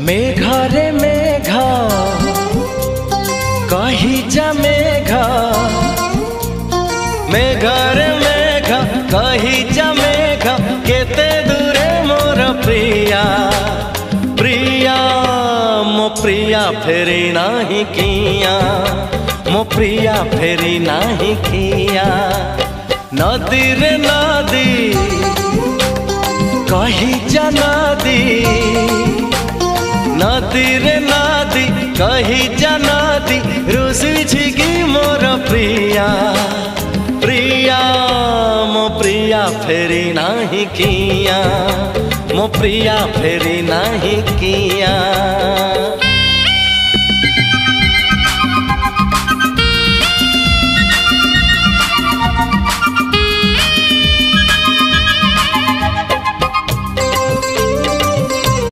मेघरे मेघ कही जा मेघ, मेघरे मेघ कही जा मेघ, केते दूरे मोर प्रिया प्रिया मो प्रिया फेरी नाही किया, मो प्रिया फेरी नाही किया। नदी रे नदी कही जा नदी, नदी रे नदी कही जा नदी, रुसी की मोर प्रिया प्रिया मो प्रिया फेरी नाही किया, मो प्रिया फेरी नाही किया।